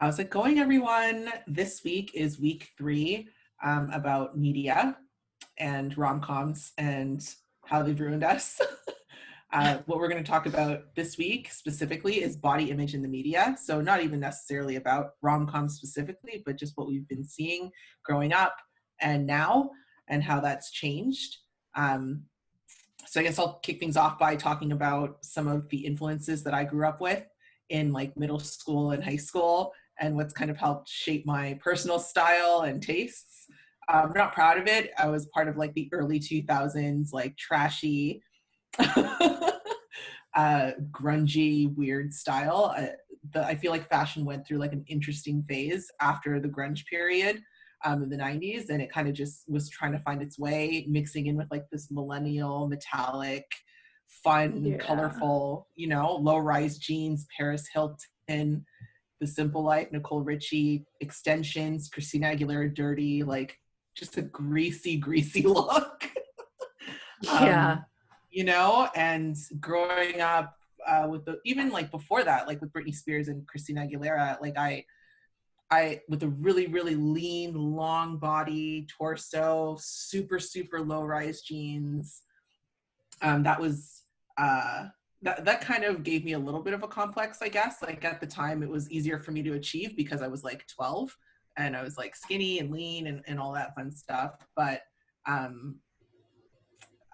How's it going, everyone? This week is week three about media and rom-coms and how they've ruined us. What we're going to talk about this week specifically is body image in the media. So not even necessarily about rom-coms specifically, but just what we've been seeing growing up and now and how that's changed. So I guess I'll kick things off by talking about some of the influences that I grew up with in like middle school and high school and what's kind of helped shape my personal style and tastes. I'm not proud of it. I was part of like the early 2000s, like trashy, grungy, weird style. I feel like fashion went through like an interesting phase after the grunge period in the 90s, and it kind of just was trying to find its way, mixing in with like this millennial, metallic, fun, colorful, low-rise jeans, Paris Hilton, The Simple Life, Nicole Richie, extensions, Christina Aguilera, dirty, like just a greasy, greasy look. And growing up with even like before that, like with Britney Spears and Christina Aguilera, like I with a really, really lean, long body, torso, super, super low-rise jeans. That was that kind of gave me a little bit of a complex, I guess. Like at the time, it was easier for me to achieve because I was like 12 and I was like skinny and lean and all that fun stuff. But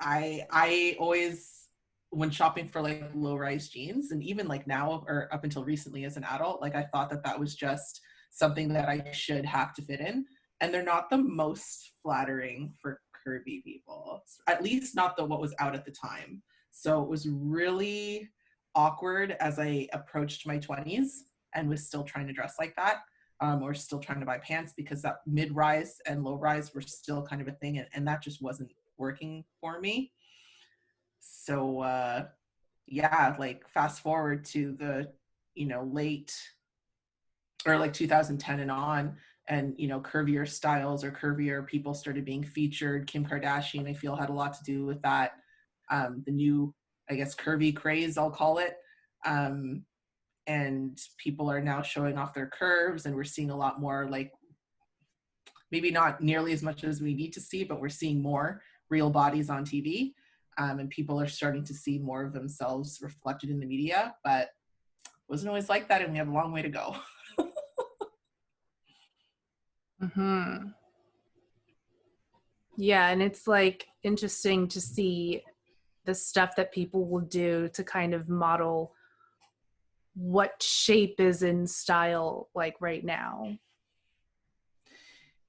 I always, when shopping for like low-rise jeans, and even like now or up until recently as an adult, like I thought that was just something that I should have to fit in. And they're not the most flattering for curvy people, at least not what was out at the time. So it was really awkward as I approached my 20s and was still trying to dress like that, or still trying to buy pants, because that mid-rise and low-rise were still kind of a thing, and that just wasn't working for me. So like fast forward to the late or like 2010 and on, and curvier styles or curvier people started being featured. Kim Kardashian, I feel, had a lot to do with that. The new, I guess, curvy craze, I'll call it. And people are now showing off their curves, and we're seeing a lot more, like, maybe not nearly as much as we need to see, but we're seeing more real bodies on TV. And people are starting to see more of themselves reflected in the media, but it wasn't always like that, and we have a long way to go. Yeah, and it's like interesting to see the stuff that people will do to kind of model what shape is in style like right now.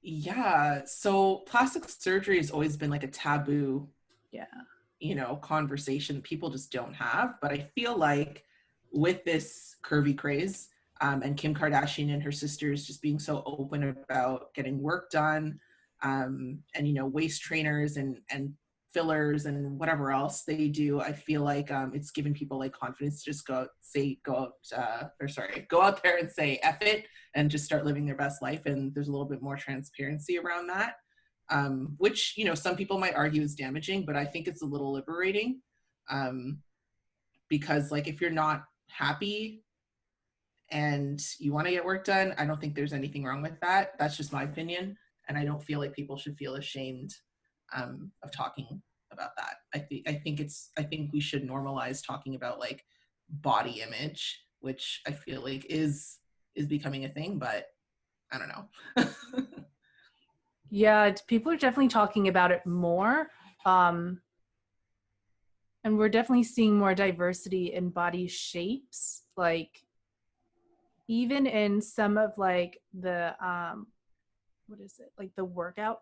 Yeah, so plastic surgery has always been like a taboo, conversation people just don't have. But I feel like with this curvy craze, and Kim Kardashian and her sisters just being so open about getting work done, and waist trainers and fillers and whatever else they do, I feel like it's given people like confidence to just go out there and say F it and just start living their best life. And there's a little bit more transparency around that, which some people might argue is damaging, but I think it's a little liberating, because like if you're not happy and you want to get work done, I don't think there's anything wrong with that. That's just my opinion, and I don't feel like people should feel ashamed of talking about that. I think we should normalize talking about like body image, which I feel like is becoming a thing, but I don't know. Yeah, people are definitely talking about it more. And we're definitely seeing more diversity in body shapes. Like even in some of like the like the workout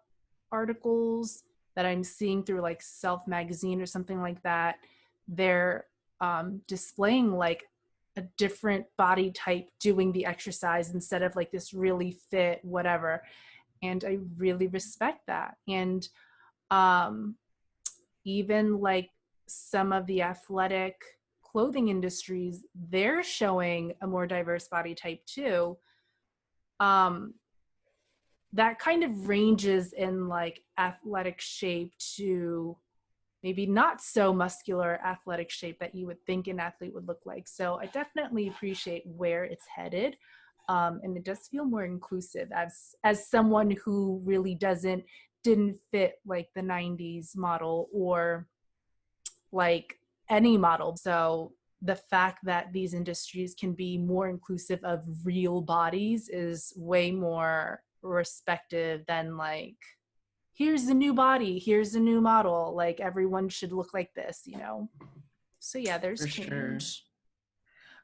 articles that I'm seeing through like Self Magazine or something like that, they're displaying like a different body type doing the exercise instead of like this really fit whatever. And I really respect that. And even like some of the athletic clothing industries, they're showing a more diverse body type too. That kind of ranges in like athletic shape to maybe not so muscular athletic shape that you would think an athlete would look like. So I definitely appreciate where it's headed. And it does feel more inclusive as someone who really didn't fit like the 90s model or like any model. So the fact that these industries can be more inclusive of real bodies is way more respective than like, here's the new body, here's the new model, like everyone should look like this, you know? So yeah, there's For sure. change.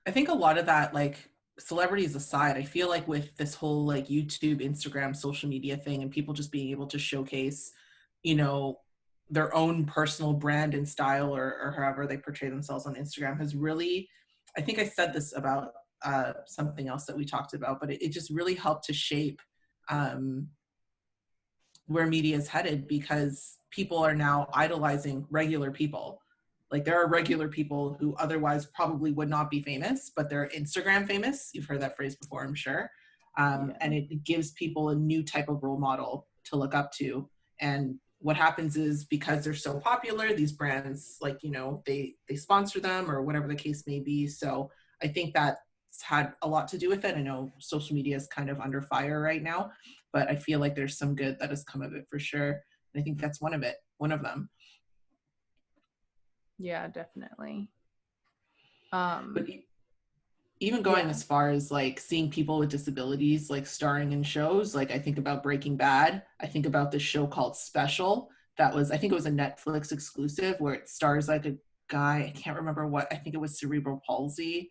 I think a lot of that, like celebrities aside, I feel like with this whole like YouTube, Instagram, social media thing, and people just being able to showcase, you know, their own personal brand and style, or however they portray themselves on Instagram, has really, I think I said this about something else that we talked about, but it just really helped to shape um, where media is headed, because people are now idolizing regular people. Like there are regular people who otherwise probably would not be famous, but they're Instagram famous. You've heard that phrase before, I'm sure. Yeah. And it gives people a new type of role model to look up to. And what happens is, because they're so popular, these brands, like, you know, they sponsor them or whatever the case may be. So I think that's had a lot to do with it. I know social media is kind of under fire right now, but I feel like there's some good that has come of it for sure. And I think that's one of them. Yeah, definitely. But even going Yeah. as far as like seeing people with disabilities like starring in shows, like I think about Breaking Bad. I think about this show called Special that was, I think it was a Netflix exclusive, where it stars like a guy, I can't remember what, I think it was cerebral palsy,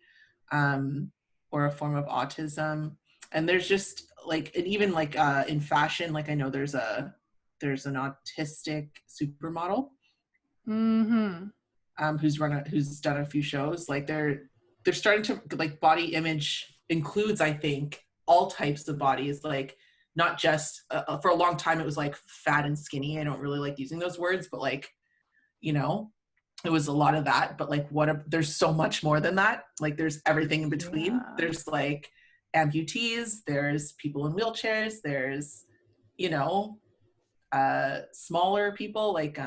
um, or a form of autism. And there's just like, and even like in fashion, like I know there's an autistic supermodel Mm-hmm. who's done a few shows. Like they're starting to, like, body image includes, I think, all types of bodies, like not just for a long time it was like fat and skinny. I don't really like using those words, but like, you know, it was a lot of that. But like there's so much more than that. Like there's everything in between. Yeah. There's like amputees, there's people in wheelchairs, there's, you know, smaller people, like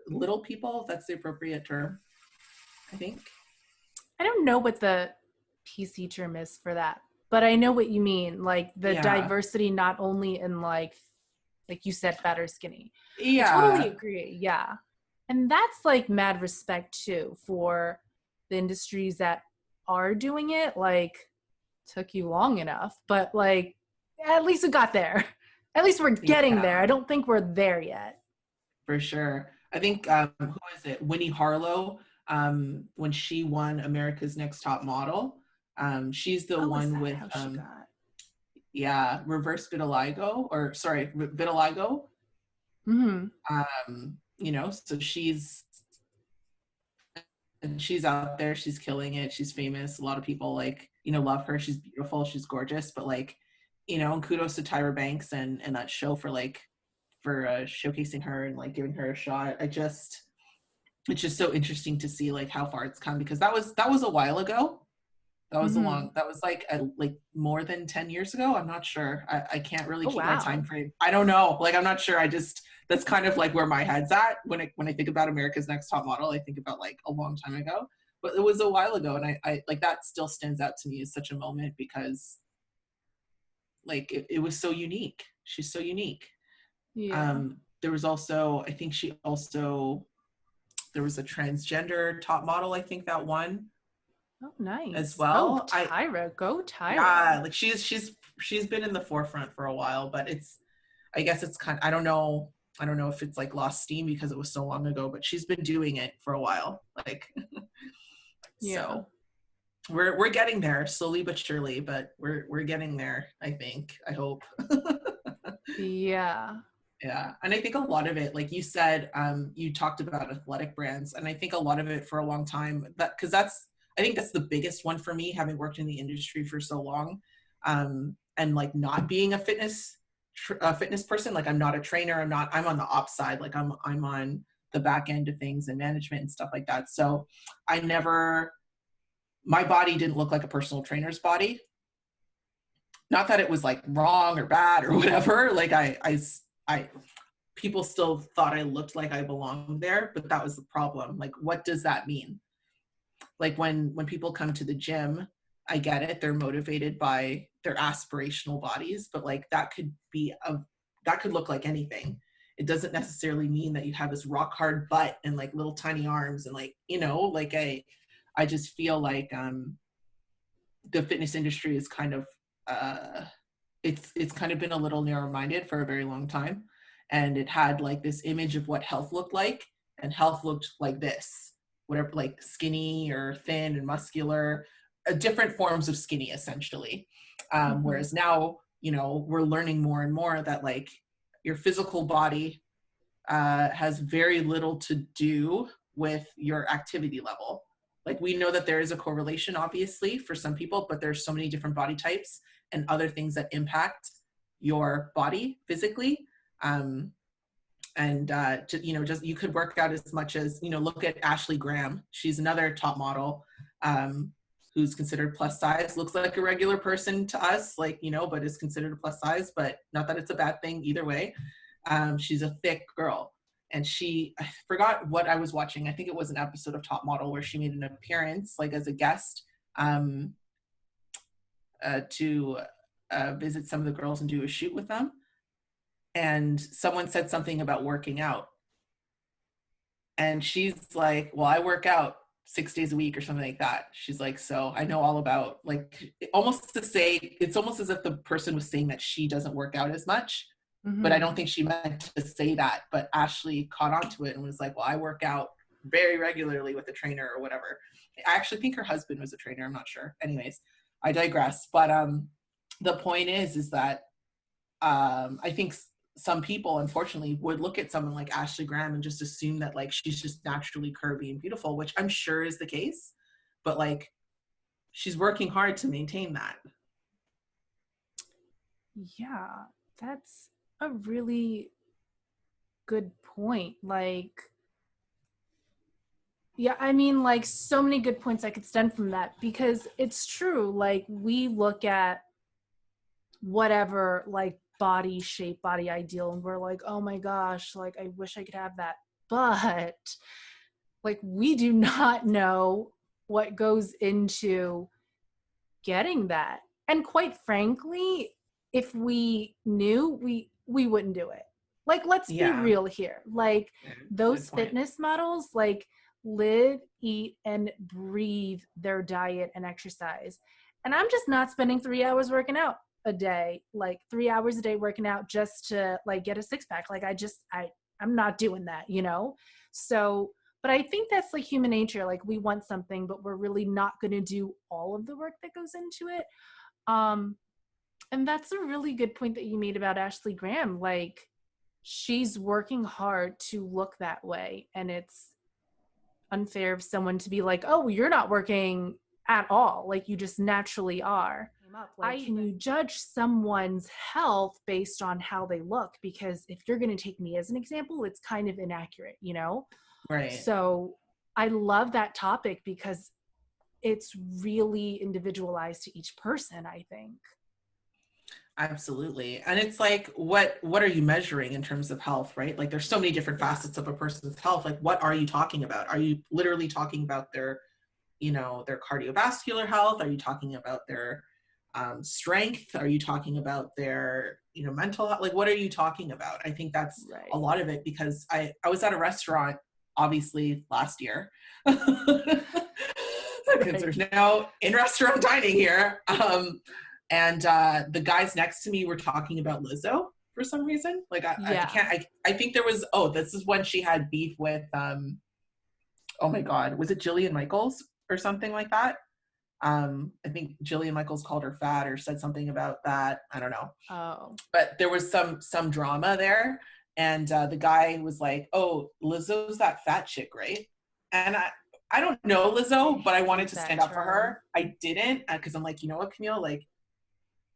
little people, that's the appropriate term, I think. I don't know what the PC term is for that, but I know what you mean. Like the Yeah. diversity, not only in like you said, fat or skinny. I totally Yeah, agree. Yeah. And that's like mad respect too for the industries that are doing it. Like, took you long enough, but like, at least we got there. At least we're getting there. yeah, I don't think we're there yet. for sure. I think who is it? Winnie Harlow, when she won America's Next Top Model, she's the Oh, is one that with how she got? yeah, reverse vitiligo, or sorry, vitiligo. Mm-hmm. You know, so she's out there, she's killing it, she's famous, a lot of people, like, you know, love her, she's beautiful, she's gorgeous. But like, you know, and kudos to Tyra Banks and that show for like, for showcasing her and like giving her a shot. It's just so interesting to see like how far it's come, because that was a while ago. Mm-hmm. That was like more than 10 years ago. I'm not sure. I can't really Oh, keep my time wow. frame. I don't know. Like, I'm not sure. That's kind of like where my head's at when I think about America's Next Top Model. I think about like a long time ago, but it was a while ago. And I like, that still stands out to me as such a moment, because like it was so unique. She's so unique. Yeah. There was also, I think there was a transgender top model, I think, that won Oh, as nice. Oh, well. Tyra. Go Yeah, Tyra. like she's been in the forefront for a while, but I guess it's kind, I don't know if it's like lost steam because it was so long ago, but she's been doing it for a while. Like, Yeah. so we're getting there slowly but surely, but we're getting there, I think. I hope. Yeah. Yeah. And I think a lot of it, like you said, you talked about athletic brands. And I think a lot of it for a long time, because I think that's the biggest one for me, having worked in the industry for so long. And like not being a fitness person, like I'm not a trainer, I'm on the ops side. Like I'm on the back end of things and management and stuff like that. So my body didn't look like a personal trainer's body. Not that it was like wrong or bad or whatever. Like I people still thought I looked like I belonged there, but that was the problem. Like, what does that mean? Like when people come to the gym, I get it. They're motivated by their aspirational bodies, but like that could look like anything. It doesn't necessarily mean that you have this rock hard butt and like little tiny arms and like, like I just feel like the fitness industry is kind of it's kind of been a little narrow-minded for a very long time, and it had like this image of what health looked like, and health looked like this, whatever, like skinny or thin and muscular, different forms of skinny essentially. Whereas now, we're learning more and more that like your physical body has very little to do with your activity level. Like we know that there is a correlation, obviously, for some people, but there's so many different body types and other things that impact your body physically. Just you could work out as much as, look at Ashley Graham. She's another top model who's considered plus size, looks like a regular person to us, but is considered a plus size, but not that it's a bad thing either way. She's a thick girl. And I forgot what I was watching. I think it was an episode of Top Model where she made an appearance, like as a guest, to visit some of the girls and do a shoot with them. And someone said something about working out. And she's like, well, I work out 6 days a week or something like that. She's like, so I know all about, like, almost to say, it's almost as if the person was saying that she doesn't work out as much. But I don't think she meant to say that. But Ashley caught on to it and was like, well, I work out very regularly with a trainer or whatever. I actually think her husband was a trainer. I'm not sure. Anyways, I digress. But the point is that I think some people, unfortunately, would look at someone like Ashley Graham and just assume that like she's just naturally curvy and beautiful, which I'm sure is the case. But like she's working hard to maintain that. Yeah, that's a really good point. Like, yeah, I mean, like so many good points I could stem from that, because it's true. Like we look at whatever like body shape, body ideal, and we're like, oh my gosh, like I wish I could have that. But like we do not know what goes into getting that. And quite frankly, if we knew, we wouldn't do it. Like, let's be real here. Like those fitness models, like live, eat, and breathe their diet and exercise. And I'm just not spending 3 hours working out a day, like 3 hours a day working out just to like get a six pack. Like I'm not doing that, So, but I think that's like human nature. Like we want something, but we're really not going to do all of the work that goes into it. And that's a really good point that you made about Ashley Graham. Like she's working hard to look that way. And it's unfair of someone to be like, oh, you're not working at all. Like you just naturally are. Like, can you judge someone's health based on how they look? Because if you're going to take me as an example, it's kind of inaccurate, Right. So I love that topic because it's really individualized to each person, I think. Absolutely. And it's like, what are you measuring in terms of health, right? Like there's so many different facets of a person's health. Like what are you talking about? Are you literally talking about their cardiovascular health? Are you talking about their strength? Are you talking about their, mental health? Like what are you talking about? I think that's a lot of it, because I was at a restaurant, obviously last year, because there's now in-restaurant dining here. And the guys next to me were talking about Lizzo for some reason. Like I think there was, this is when she had beef with, oh my God, was it Jillian Michaels or something like that? I think Jillian Michaels called her fat or said something about that. I don't know. Oh. But there was some drama there. And the guy was like, oh, Lizzo's that fat chick, right? And I don't know Lizzo, but I wanted to stand up for her. I didn't, because I'm like, you know what, Camille, like,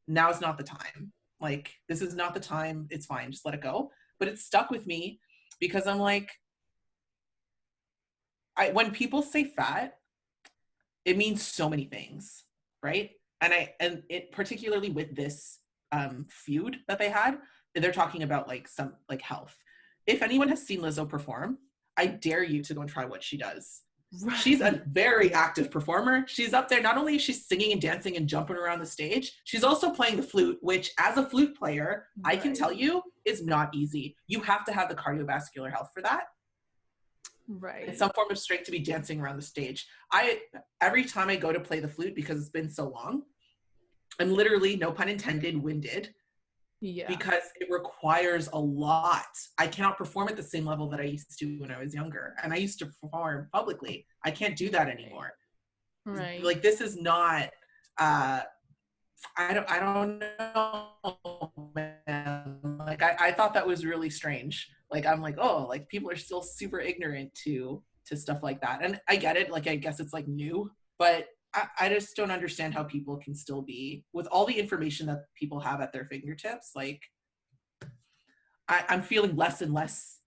now's not the time. Like, this is not the time. It's fine. Just let it go. But it stuck with me because I'm like, when people say fat, it means so many things, right? And it particularly with this feud that they had, they're talking about like some like health. If anyone has seen Lizzo perform, I dare you to go and try what she does. She's Right. a very active performer. She's up there. Not only is she singing and dancing and jumping around the stage, she's also playing the flute, which as a flute player, I can tell Right. you is not easy. You have to have the cardiovascular health for that and Right. some form of strength to be dancing around the stage. Every time I go to play the flute, because it's been so long, I'm literally, no pun intended, winded Yeah. because it requires a lot. I cannot perform at the same level that I used to when I was younger. And I used to perform publicly. I can't do that anymore. Right. Like this is not I don't know, man. Like I thought that was really strange. Like I'm like, oh, like people are still super ignorant to stuff like that. And I get it, like I guess it's like new, but I just don't understand how people can still be with all the information that people have at their fingertips. Like I'm feeling less and less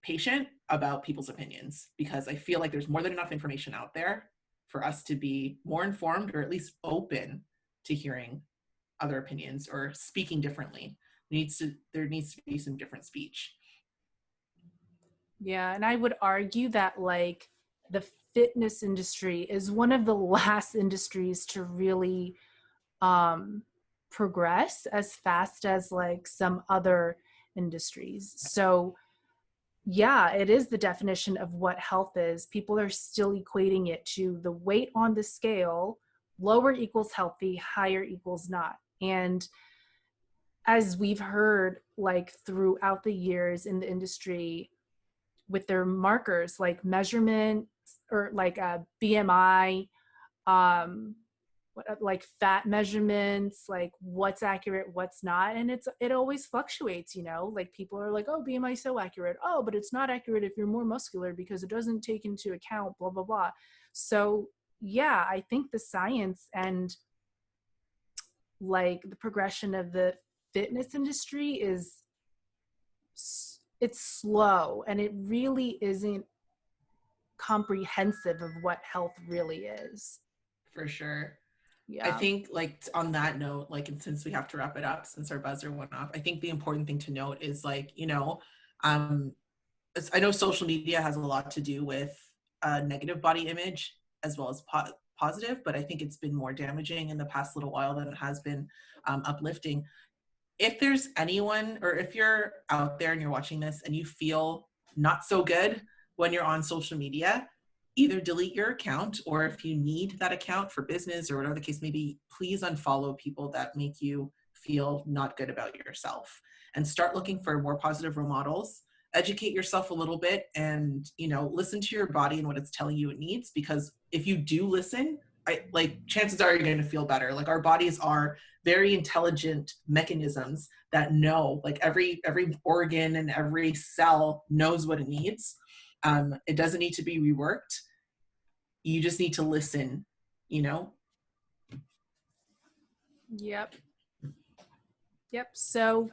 patient about people's opinions because I feel like there's more than enough information out there for us to be more informed or at least open to hearing other opinions or speaking differently. There needs to be some different speech. Yeah, and I would argue that like the fitness industry is one of the last industries to really um progress as fast as like some other industries. So yeah, it is the definition of what health is. People are still equating it to the weight on the scale, lower equals healthy, higher equals not. And as we've heard like throughout the years in the industry with their markers like measurement or like a BMI, like fat measurements, like what's accurate, what's not, and it always fluctuates. You know, like people are like, oh, BMI is so accurate. Oh, but it's not accurate if you're more muscular because it doesn't take into account blah blah blah. So yeah, I think the science and like the progression of the fitness industry is it's slow and it really isn't comprehensive of what health really is. For sure. I Yeah. think like on that note, like, and since we have to wrap it up since our buzzer went off, I think the important thing to note is like, um, I know social media has a lot to do with negative body image as well as positive, but I think it's been more damaging in the past little while than it has been uplifting. If there's anyone, or if you're out there and you're watching this and you feel not so good when you're on social media, either delete your account, or if you need that account for business or whatever the case may be, please unfollow people that make you feel not good about yourself and start looking for more positive role models. Educate yourself a little bit and, listen to your body and what it's telling you it needs, because if you do listen, chances are you're going to feel better. Like our bodies are very intelligent mechanisms that know, like every organ and every cell knows what it needs. It doesn't need to be reworked. You just need to listen, you know? Yep. Yep. So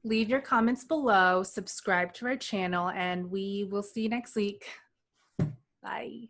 leave your comments below, subscribe to our channel, and we will see you next week. Bye.